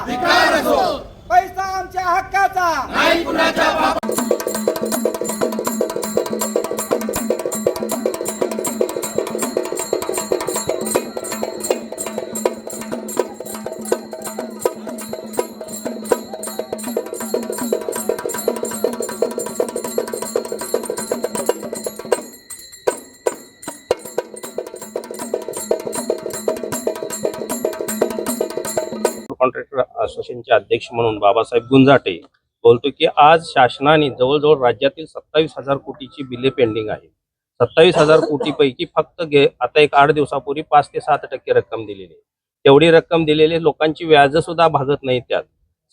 पैसा आमच्या हक्काचा नाही कुणाच्या कॉन्ट्रॅक्टर असोसिएशनचे अध्यक्ष म्हणून बाबासाहेब गुंजाटे बोलतो की आज शासनाने जवळजवळ राज्यातील 27,000 कोटीची बिले पेंडिंग आहे. 27,000 कोटीपैकी फक्त आता एक 8 दिवसापूर्वी 5 ते 7% रक्कम दिलेली आहे. तेवढी रक्कम दिलेली लोकांची व्याज सुद्धा भागत नाही. त्यात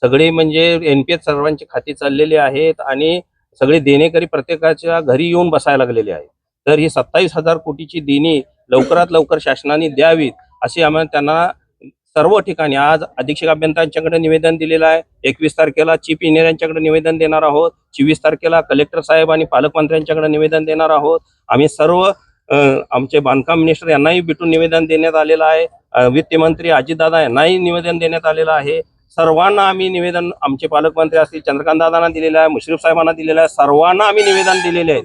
सगळे म्हणजे एनपीएस सर्वांची खाती चाललेली आहेत आणि सगळे देणेकरी प्रत्येकाच्या घरी येऊन बसायला लागलेले आहेत. तर ही 27,000 कोटीची देणी लवकरात लवकर शासनाने द्यावीत अशी आम्हाला त्यांना सर्व ठिकाणी आज अधीक्षक अभियंत्यांच्याकडे निवेदन दिलेलं आहे. 21 तारखेला चीफ इंजिनियर यांच्याकडे निवेदन देणार आहोत. 24 तारखेला कलेक्टर साहेब आणि पालकमंत्र्यांच्याकडे निवेदन देणार आहोत. आम्ही सर्व आमचे बांधकाम मिनिस्टर यांनाही भेटून निवेदन देण्यात आलेलं आहे. वित्तमंत्री अजितदादा यांनाही निवेदन देण्यात आलेलं आहे. सर्वांना आम्ही निवेदन आमचे पालकमंत्री असतील चंद्रकांत दादांना दिलेलं आहे, मुश्रीफ साहेबांना दिलेलं आहे. सर्वांना आम्ही निवेदन दिलेले आहे.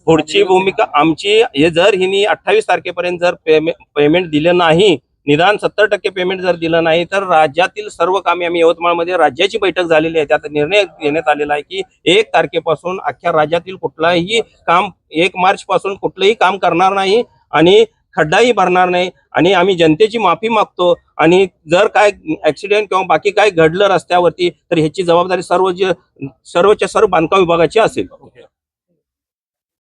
पुढची भूमिका आमची हे जर हिनी 28 तारखेपर्यंत जर पेमेंट दिलं नाही, निदान 70% पेमेंट जर दिलं नाही तर राज्यातील सर्व कामे आम्ही यवतमाळमध्ये राज्याची बैठक झालेली आहे. त्यात निर्णय घेण्यात आलेला आहे की 1 तारखेपासून अख्ख्या राज्यातील कुठलाही काम 1 मार्च पासून कुठलंही काम करणार नाही आणि खड्डाही भरणार नाही आणि आम्ही जनतेची माफी मागतो. आणि जर काय ऍक्सिडेंट किंवा बाकी काय घडलं रस्त्यावरती तर ह्याची जबाबदारी सर्वच्या सर्व बांधकाम विभागाची असेल.